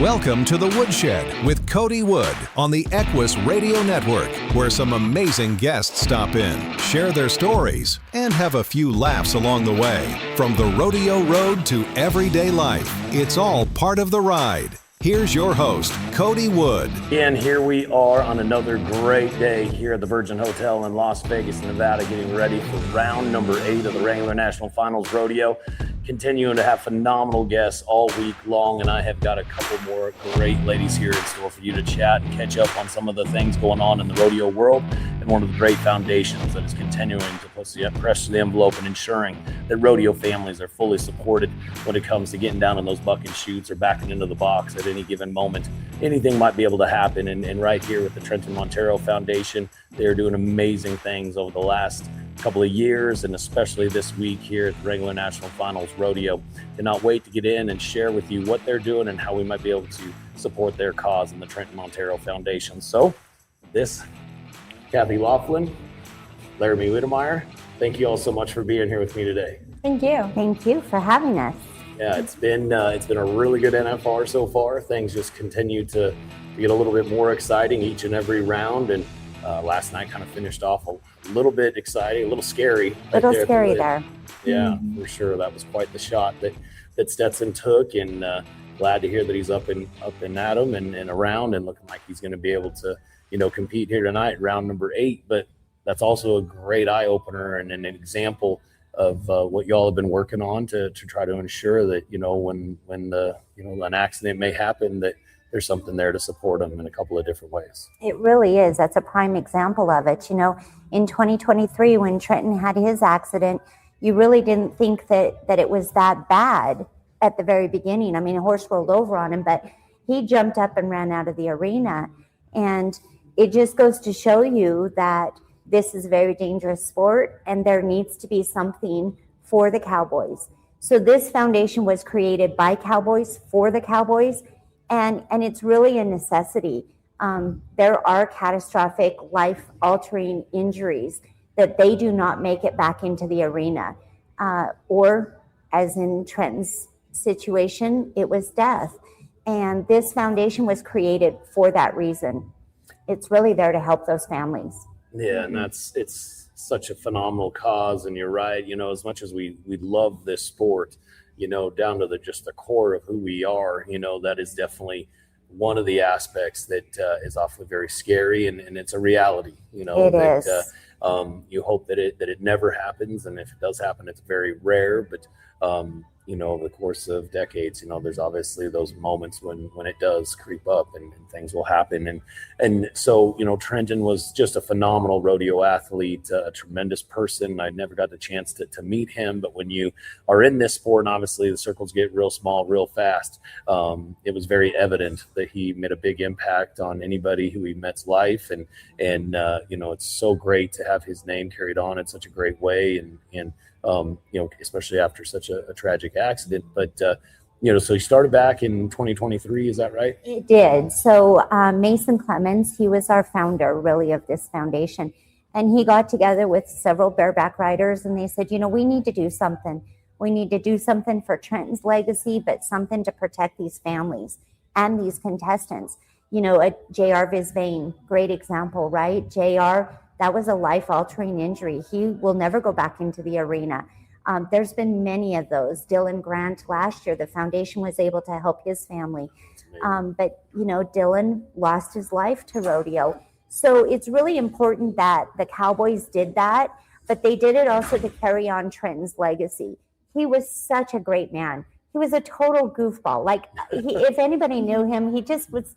Welcome to the Woodshed with Cody Wood on the EQUUS Radio Network, where some amazing guests stop in, share their stories, and have a few laughs along the way. From the rodeo road to everyday life, it's all part of the ride. Here's your host, Cody Wood. And here we are on another great day here at the Virgin Hotel in Las Vegas, Nevada, getting ready for round number 8 of the Wrangler National Finals Rodeo. Continuing to have phenomenal guests all week long, and I have got a couple more great ladies here in store for you to chat and catch up on some of the things going on in the rodeo world, and one of the great foundations that is continuing to press the envelope and ensuring that rodeo families are fully supported when it comes to getting down in those bucking chutes or backing into the box at any given moment. Anything might be able to happen, and right here with the Trenton Ontario Foundation, they're doing amazing things over the last couple of years, and especially this week here at the Wrangler National Finals Rodeo. Cannot wait to get in and share with you what they're doing and how we might be able to support their cause in the Trenton Ontario Foundation. So this, Cathy Laughlin, Laramie, Wiedemeyer, thank you all so much for being here with me today. Thank you. Thank you for having us. Yeah, it's been a really good NFR so far. Things just continue to get a little bit more exciting each and every round, and last night kind of finished off a little bit exciting, a little scary. A little scary there. Yeah, for sure. That was quite the shot that Stetson took, and glad to hear that he's up and at him and around and looking like he's going to be able to, compete here tonight, round number 8. But that's also a great eye opener and an example of what y'all have been working on to try to ensure that, when an accident may happen, that there's something there to support them in a couple of different ways. It really is. That's a prime example of it. In 2023, when Trenton had his accident, you really didn't think that it was that bad at the very beginning. I mean, a horse rolled over on him, but he jumped up and ran out of the arena. And it just goes to show you that this is a very dangerous sport, and there needs to be something for the cowboys. So this foundation was created by cowboys for the cowboys. And it's really a necessity. There are catastrophic, life-altering injuries that they do not make it back into the arena. Or, as in Trenton's situation, it was death. And this foundation was created for that reason. It's really there to help those families. Yeah, and it's such a phenomenal cause. And you're right, as much as we love this sport, down to just the core of who we are, that is definitely one of the aspects that is awfully very scary, and it's a reality, It is. You hope that it never happens, and if it does happen, it's very rare, but over the course of decades, there's obviously those moments when it does creep up and things will happen. And so, Trenton was just a phenomenal rodeo athlete, a tremendous person. I never got the chance to meet him, but when you are in this sport, and obviously the circles get real small, real fast, it was very evident that he made a big impact on anybody who he met's life. And it's so great to have his name carried on in such a great way. And especially after such a tragic accident. But, so he started back in 2023, is that right? It did. So Mason Clemens, he was our founder, really, of this foundation. And he got together with several bareback riders, and they said, we need to do something. We need to do something for Trenton's legacy, but something to protect these families and these contestants. J.R. Visvain, great example, right? J.R., that was a life-altering injury. He will never go back into the arena. There's been many of those. Dylan Grant last year, the foundation was able to help his family. But Dylan lost his life to rodeo. So it's really important that the Cowboys did that, but they did it also to carry on Trenton's legacy. He was such a great man. He was a total goofball. If anybody knew him, he just was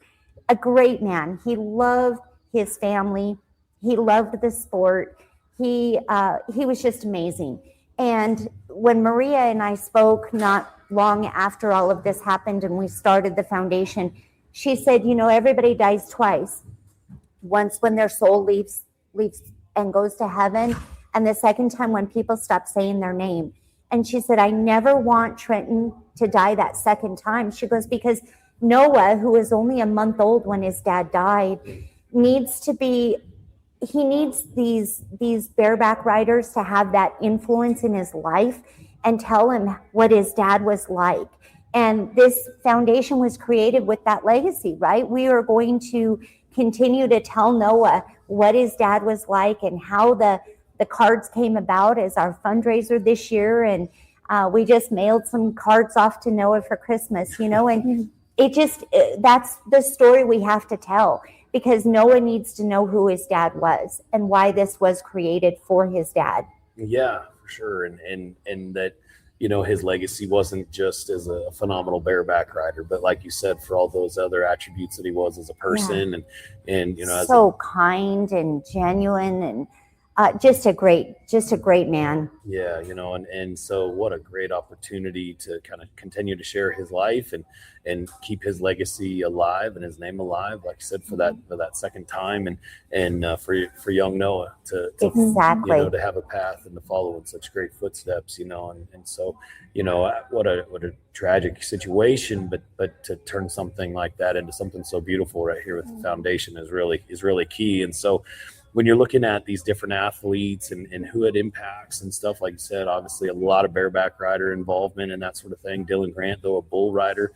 a great man. He loved his family. He loved the sport. He was just amazing. And when Maria and I spoke not long after all of this happened and we started the foundation, she said, everybody dies twice. Once when their soul leaves and goes to heaven, and the second time when people stop saying their name. And she said, I never want Trenton to die that second time. She goes, because Noah, who was only a month old when his dad died, needs these bareback riders to have that influence in his life and tell him what his dad was like. And this foundation was created with that legacy, right? We are going to continue to tell Noah what his dad was like and how the cards came about as our fundraiser this year. And we just mailed some cards off to Noah for Christmas, and that's the story we have to tell, because Noah needs to know who his dad was and why this was created for his dad. Yeah, for sure. And that, his legacy wasn't just as a phenomenal bareback rider, but like you said, for all those other attributes that he was as a person, and so kind and genuine, and just a great man. Yeah, and so what a great opportunity to kind of continue to share his life and keep his legacy alive and his name alive, like you said, for that second time, and for young Noah to exactly to have a path and to follow in such great footsteps, and so what a tragic situation, but to turn something like that into something so beautiful right here with the foundation is really key. And so when you're looking at these different athletes and who it impacts and stuff, like you said, obviously a lot of bareback rider involvement and that sort of thing. Dylan Grant, though, a bull rider.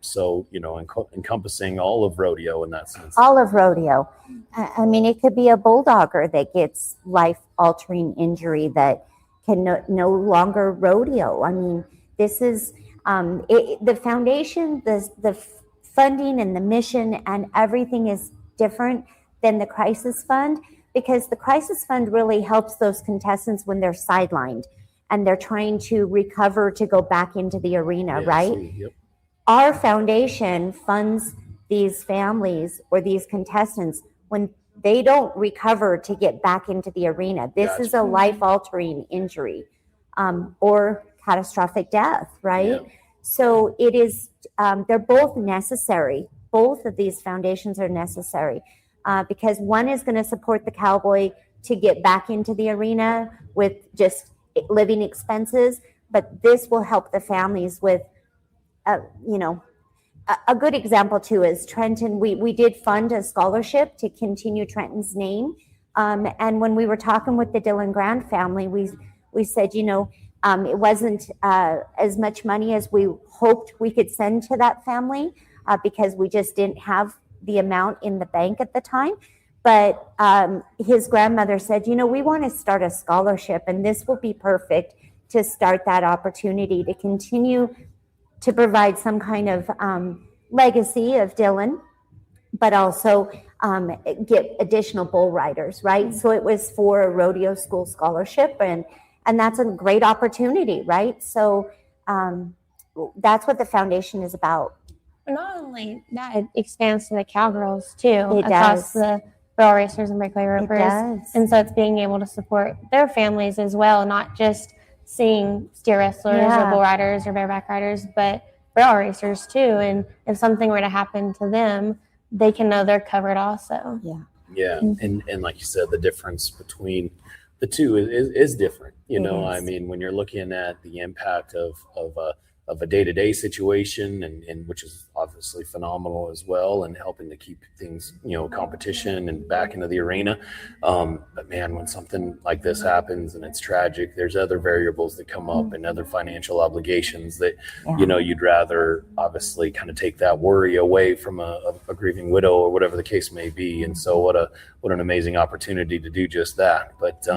So, encompassing all of rodeo in that sense. All of rodeo. I mean, it could be a bulldogger that gets life-altering injury that can no longer rodeo. I mean, this is the foundation, the funding and the mission and everything is different than the crisis fund, because the crisis fund really helps those contestants when they're sidelined and they're trying to recover to go back into the arena, right? Yep. Our foundation funds these families or these contestants when they don't recover to get back into the arena. This is a life-altering injury or catastrophic death, right? Yep. So it is, they're both necessary. Both of these foundations are necessary. Because one is going to support the cowboy to get back into the arena with just living expenses, but this will help the families with, a good example too is Trenton. We did fund a scholarship to continue Trenton's name, and when we were talking with the Dylan Grant family, we said, it wasn't as much money as we hoped we could send to that family because we just didn't have the amount in the bank at the time. But his grandmother said, we want to start a scholarship, and this will be perfect to start that opportunity to continue to provide some kind of legacy of Dylan, but also get additional bull riders, right? So it was for a rodeo school scholarship, and that's a great opportunity, right? So that's what the foundation is about. Not only that, it expands to the cowgirls too, It across does. the barrel racers and breakaway ropers. does. And so it's being able to support their families as well, not just seeing steer wrestlers or bull riders or bareback riders, but barrel racers too. And if something were to happen to them, they can know they're covered also. Yeah. And like you said, the difference between the two is different. I mean, when you're looking at the impact of a day-to-day situation, and which is obviously phenomenal as well, and helping to keep things, competition and back into the arena. But man, when something like this happens and it's tragic, there's other variables that come up and other financial obligations that, you'd rather obviously kind of take that worry away from a grieving widow or whatever the case may be. And so what an amazing opportunity to do just that. But,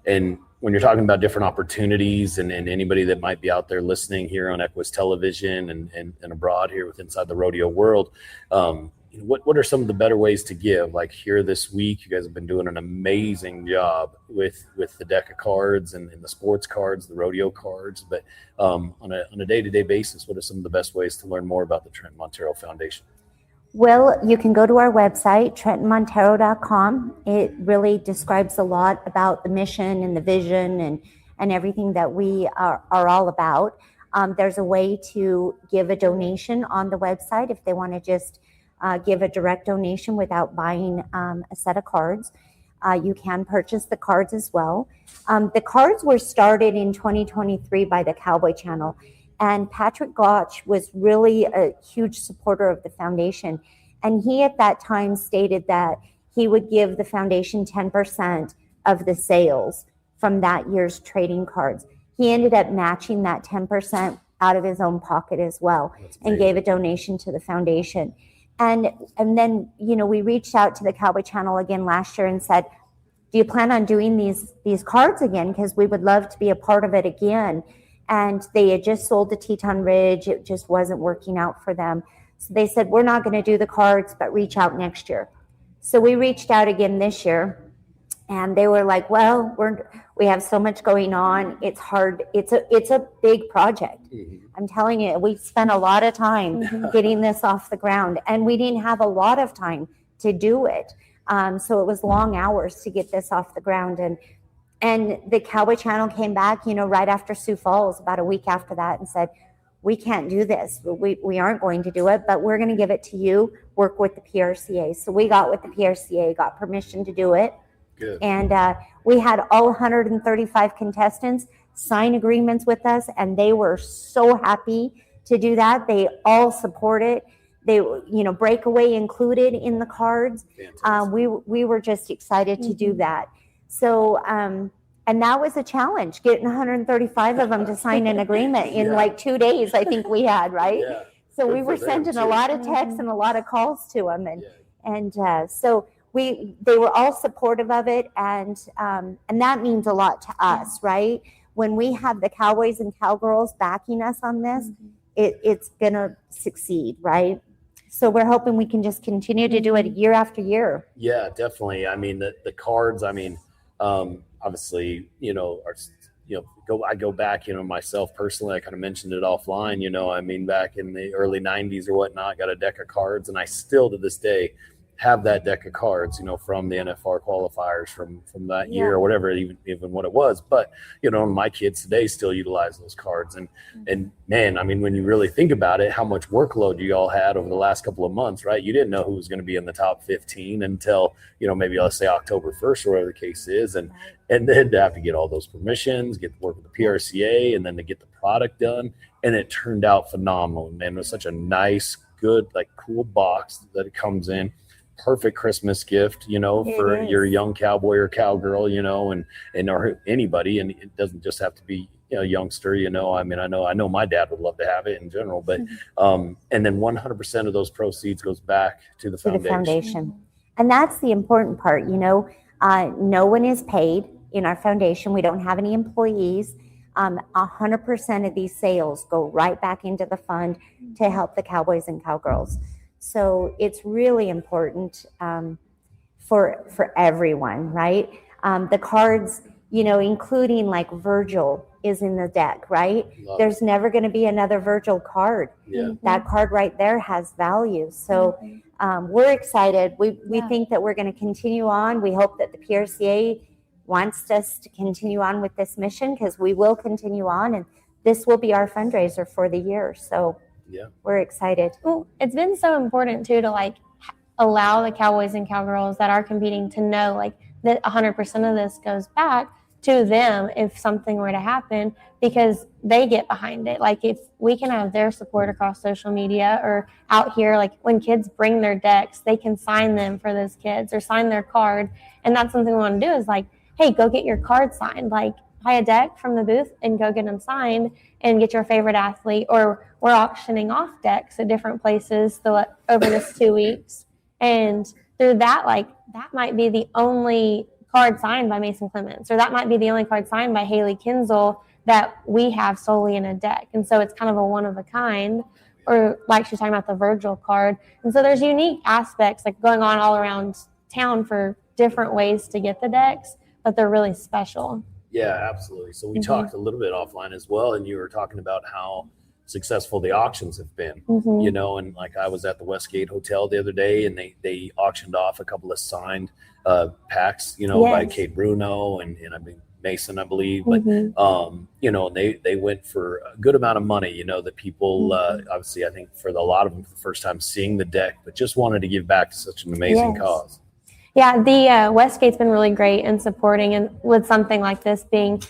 and when you're talking about different opportunities and anybody that might be out there listening here on EQUUS Television and abroad here with Inside the Rodeo World, what are some of the better ways to give? Like here this week, you guys have been doing an amazing job with the deck of cards and the sports cards, the rodeo cards. But on a day-to-day basis, what are some of the best ways to learn more about the Trenton Ontario Foundation? Well, you can go to our website, trentonontaro.com. It really describes a lot about the mission and the vision and everything that we are all about. There's a way to give a donation on the website if they want to just give a direct donation without buying a set of cards. You can purchase the cards as well. The cards were started in 2023 by the Cowboy Channel. And Patrick Gotch was really a huge supporter of the foundation. And he at that time stated that he would give the foundation 10% of the sales from that year's trading cards. He ended up matching that 10% out of his own pocket as well, and gave a donation to the foundation. And then, we reached out to the Cowboy Channel again last year and said, do you plan on doing these cards again? Because we would love to be a part of it again. And they had just sold the Teton Ridge. It just wasn't working out for them. So they said, we're not going to do the cards, but reach out next year. So we reached out again this year, and they were like, well, we have so much going on. It's hard. It's a big project. Mm-hmm. I'm telling you, we spent a lot of time getting this off the ground, and we didn't have a lot of time to do it. So it was long hours to get this off the ground. And the Cowboy Channel came back, right after Sioux Falls, about a week after that, and said, we can't do this. We aren't going to do it, but we're going to give it to you. Work with the PRCA. So we got with the PRCA, got permission to do it. Good. And we had all 135 contestants sign agreements with us, and they were so happy to do that. They all support it. They, breakaway included in the cards. We were just excited to do that. So, and that was a challenge, getting 135 of them to sign an agreement in like 2 days, I think we had, right? Yeah. So we were sending a lot of texts and a lot of calls to them. And so they were all supportive of it. And that means a lot to us, right? When we have the Cowboys and Cowgirls backing us on this, it's going to succeed, right? So we're hoping we can just continue to do it year after year. Yeah, definitely. I mean, the cards, obviously, I go back, myself personally, I kind of mentioned it offline, back in the early 90s or whatnot, got a deck of cards, and I still to this day have that deck of cards, from the NFR qualifiers from that year or whatever, even what it was. But, my kids today still utilize those cards. And man, when you really think about it, how much workload you all had over the last couple of months, right? You didn't know who was going to be in the top 15 until, maybe let's say October 1st or whatever the case is. And then to have to get all those permissions, get to work with the PRCA, and then to get the product done. And it turned out phenomenal. Man, it was such a nice, good, cool box that it comes in. Perfect Christmas gift, for your young cowboy or cowgirl, and or anybody. And it doesn't just have to be, a youngster, I know my dad would love to have it in general, but, and then 100% of those proceeds goes back to the foundation. And that's the important part, no one is paid in our foundation. We don't have any employees. 100% of these sales go right back into the fund to help the Cowboys and Cowgirls. So it's really important for everyone, right? The cards, including Virgil is in the deck, right? There's never going to be another Virgil card. Yeah. That card right there has value. So we're excited. We think that we're going to continue on. We hope that the PRCA wants us to continue on with this mission, because we will continue on, and this will be our fundraiser for the year. So yeah, we're excited. Well, it's been so important too to allow the Cowboys and Cowgirls that are competing to know that 100% of this goes back to them if something were to happen, because they get behind it. If we can have their support across social media or out here, when kids bring their decks, they can sign them for those kids or sign their card. And that's something we want to do is hey, go get your card signed. Buy a deck from the booth and go get them signed and get your favorite athlete. Or we're auctioning off decks at different places over this 2 weeks. And through that, that might be the only card signed by Mason Clemens, or that might be the only card signed by Haley Kinzel that we have solely in a deck. And so it's kind of a one of a kind, or she's talking about the Virgil card. And so there's unique aspects going on all around town for different ways to get the decks, but they're really special. Yeah, absolutely. So we talked a little bit offline as well, and you were talking about how successful the auctions have been, and I was at the Westgate Hotel the other day, and they auctioned off a couple of signed packs, by Kate Bruno and Mason, I believe, but they went for a good amount of money, that people obviously, I think for a lot of them for the first time seeing the deck, but just wanted to give back to such an amazing cause. Yeah, the Westgate's been really great in supporting, and with something like this being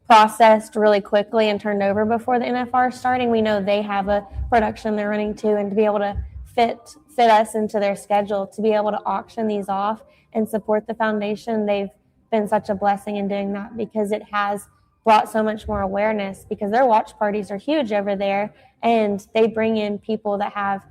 processed really quickly and turned over before the NFR starting, we know they have a production they're running too, and to be able to fit us into their schedule, to be able to auction these off and support the foundation, they've been such a blessing in doing that, because it has brought so much more awareness, because their watch parties are huge over there, and they bring in people that have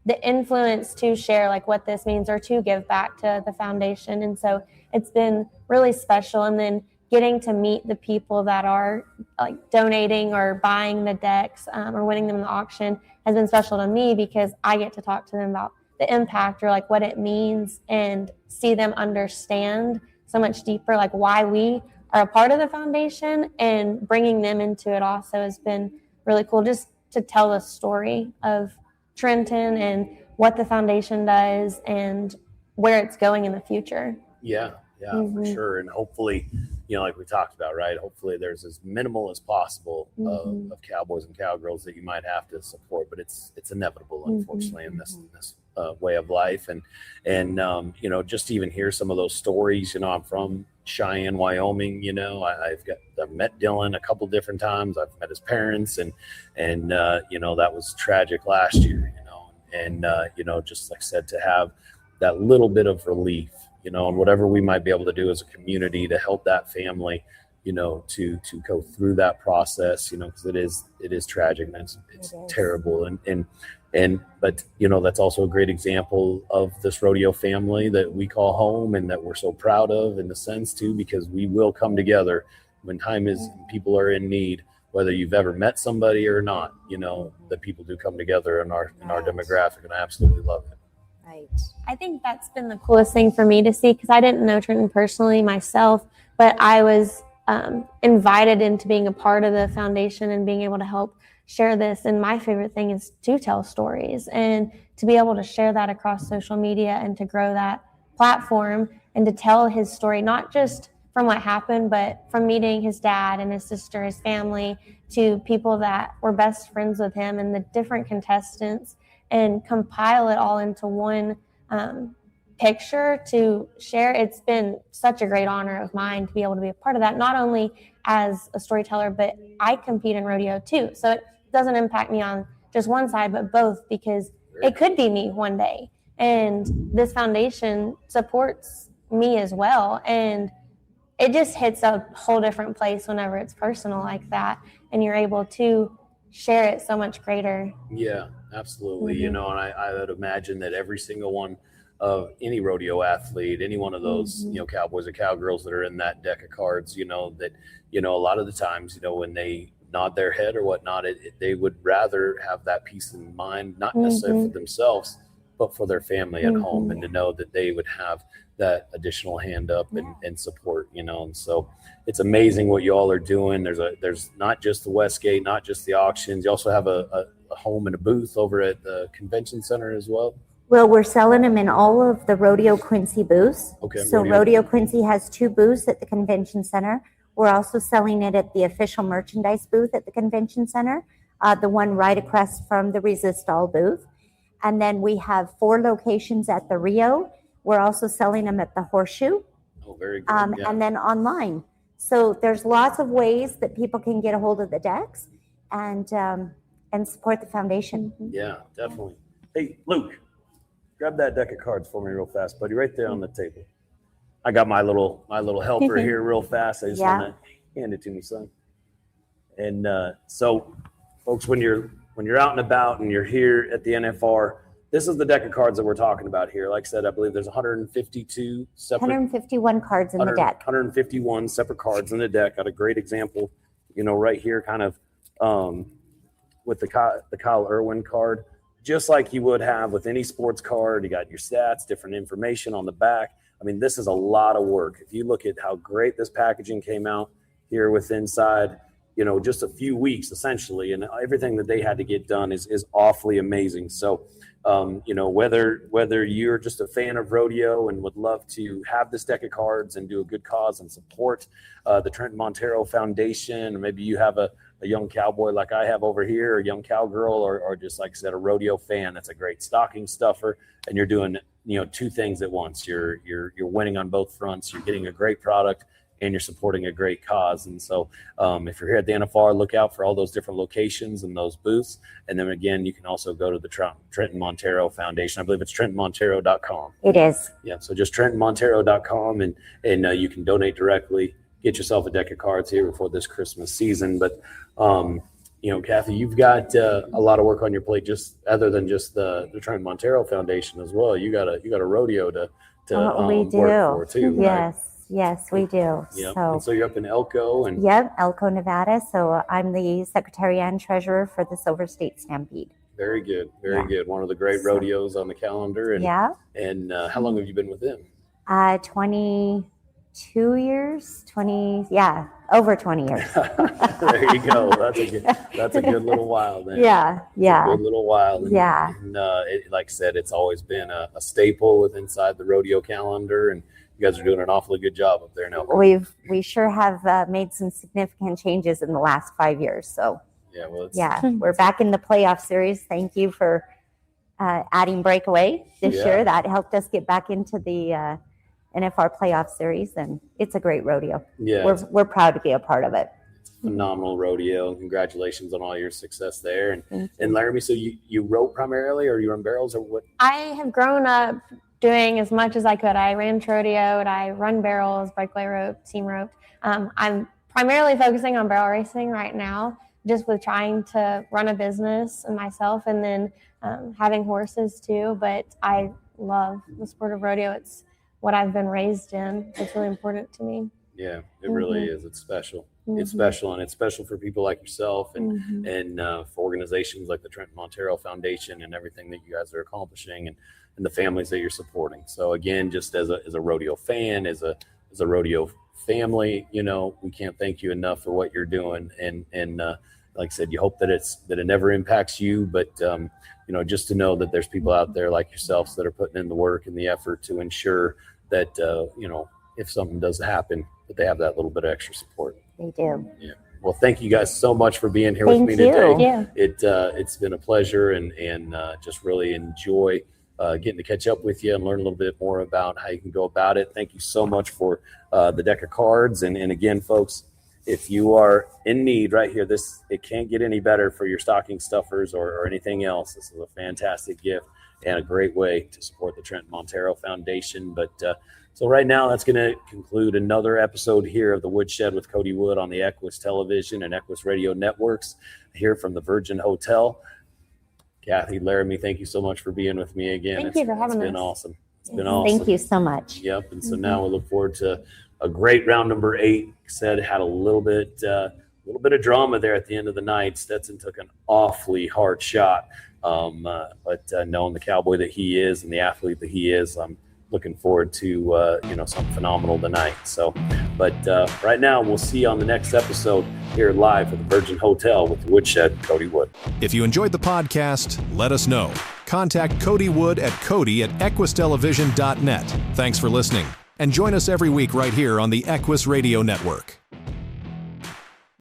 the influence to share like what this means or to give back to the foundation. And so it's been really special. And then getting to meet the people that are like donating or buying the decks or winning them in the auction has been special to me, because I get to talk to them about the impact or like what it means, and see them understand so much deeper like why we are a part of the foundation, and bringing them into it also has been really cool, just to tell the story of Trenton and what the foundation does and where it's going in the future. Yeah, for sure. And hopefully, like we talked about, right? Hopefully there's as minimal as possible of cowboys and cowgirls that you might have to support, but it's inevitable, unfortunately, in this way of life. And just to even hear some of those stories, I'm from Cheyenne, Wyoming, I've met Dylan a couple different times. I've met his parents, and that was tragic last year, and just like I said, to have that little bit of relief, and whatever we might be able to do as a community to help that family, to go through that process, because it is tragic, and it's terrible. But that's also a great example of this rodeo family that we call home, and that we're so proud of, in the sense too, because we will come together when time is, people are in need, whether you've ever met somebody or not, the people do come together in our demographic, and I absolutely love it. Right. I think that's been the coolest thing for me to see, because I didn't know Trenton personally myself, but I was invited into being a part of the foundation and being able to help share this. And my favorite thing is to tell stories, and to be able to share that across social media, and to grow that platform, and to tell his story, not just from what happened, but from meeting his dad and his sister, his family, to people that were best friends with him, and the different contestants, and compile it all into one picture to share. It's been such a great honor of mine to be able to be a part of that, not only as a storyteller, but I compete in rodeo too. So it doesn't impact me on just one side, but both, because it could be me one day. And this foundation supports me as well. And it just hits a whole different place whenever it's personal like that, and you're able to share it so much greater. Yeah, absolutely. And I would imagine that every single one of any rodeo athlete, any one of those, cowboys or cowgirls that are in that deck of cards, that, a lot of the times, when they nod their head or whatnot, they would rather have that peace of mind, not necessarily for themselves, but for their family at home, and to know that they would have that additional hand up and support, and so it's amazing what you all are doing. There's not just the Westgate, not just the auctions. You also have a home and a booth over at the convention center as well. Well, we're selling them in all of the Rodeo Quincy booths. Okay. So Rodeo Quincy has 2 booths at the convention center. We're also selling it at the official merchandise booth at the convention center, the one right across from the Resist All booth. And then we have 4 locations at the Rio. We're also selling them at the Horseshoe. Oh, very good. And then online. So there's lots of ways that people can get a hold of the decks and support the foundation. Yeah, definitely. Hey, Luke, grab that deck of cards for me real fast, buddy, right there on the table. I got my little helper here real fast. I just want to hand it to me, son. And so, folks, when you're out and about and you're here at the NFR, this is the deck of cards that we're talking about here. Like I said, I believe there's 152 separate... 151 cards in the deck. 151 separate cards in the deck. Got a great example, right here, kind of with the Kyle Irwin card, just like you would have with any sports card. You got your stats, different information on the back. I mean, this is a lot of work. If you look at how great this packaging came out here with inside, just a few weeks essentially, and everything that they had to get done is awfully amazing. So, whether you're just a fan of rodeo and would love to have this deck of cards and do a good cause and support the Trenton Ontario Foundation, or maybe you have a young cowboy like I have over here, a young cowgirl, or just like I said, a rodeo fan that's a great stocking stuffer, and you're doing 2 things at once. You're winning on both fronts. You're getting a great product, and you're supporting a great cause. And so if you're here at the NFR, look out for all those different locations and those booths. And then again, you can also go to the Trenton Ontario Foundation. I believe it's TrentonOntario.com. It is. Yeah, so just TrentonOntario.com, and you can donate directly get yourself a deck of cards here before this Christmas season. But, Cathy, you've got a lot of work on your plate, just other than just the Trenton Ontario Foundation as well. You got a rodeo to we do. work for too, right? Yes, we do. Yep. So you're up in Elko, and Elko, Nevada. So I'm the secretary and treasurer for the Silver State Stampede. Very good, very good. One of the great rodeos on the calendar. And how long have you been with them? 22 years. Over 20 years. There you go. That's a good little while then. Yeah. A good little while. And, like I said, it's always been a staple inside the rodeo calendar, and you guys are doing an awfully good job up there now. We sure have made some significant changes in the last 5 years. So we're back in the playoff series. Thank you for adding Breakaway this year. That helped us get back into the NFR playoff series, and it's a great rodeo. Yeah, we're proud to be a part of it. It's a phenomenal rodeo. Congratulations on all your success there. And Laramie, so you rope primarily, or you run barrels, or what? I have grown up doing as much as I could. I ranch rodeoed, I run barrels, breakaway rope, team rope. I'm primarily focusing on barrel racing right now, just with trying to run a business and myself, and then having horses too. But I love the sport of rodeo. It's what I've been raised in. It's really important to me. Yeah, it really is. It's special. It's special, and it's special for people like yourself, and for organizations like the Trenton Ontario Foundation and everything that you guys are accomplishing, and the families that you're supporting. So again, just as a rodeo fan, as a rodeo family, we can't thank you enough for what you're doing. And like I said, you hope that it never impacts you, but just to know that there's people out there like yourselves that are putting in the work and the effort to ensure that if something does happen, that they have that little bit of extra support. They do. Yeah. Well, thank you guys so much for being here with me today. Yeah. It's been a pleasure, and just really enjoy getting to catch up with you and learn a little bit more about how you can go about it. Thank you so much for the deck of cards. And again, folks, if you are in need right here, it can't get any better for your stocking stuffers or anything else. This is a fantastic gift and a great way to support the Trenton Ontario Foundation. But so right now, that's going to conclude another episode here of the Woodshed with Cody Wood on the EQUUS Television and EQUUS Radio Networks here from the Virgin Hotel. Cathy, Laramie, thank you so much for being with me again. Thank you for having us. It's been awesome. It's been awesome. Thank you so much. Yep. And so now we look forward to a great round number 8. Said had a little bit of drama there at the end of the night. Stetson took an awfully hard shot, but knowing the cowboy that he is and the athlete that he is, I'm looking forward to something phenomenal tonight. So, but right now we'll see you on the next episode here live at the Virgin Hotel with the Woodshed, Cody Wood. If you enjoyed the podcast, let us know. Contact Cody Wood at cody@equustelevision.net. Thanks for listening, and join us every week right here on the EQUUS Radio Network.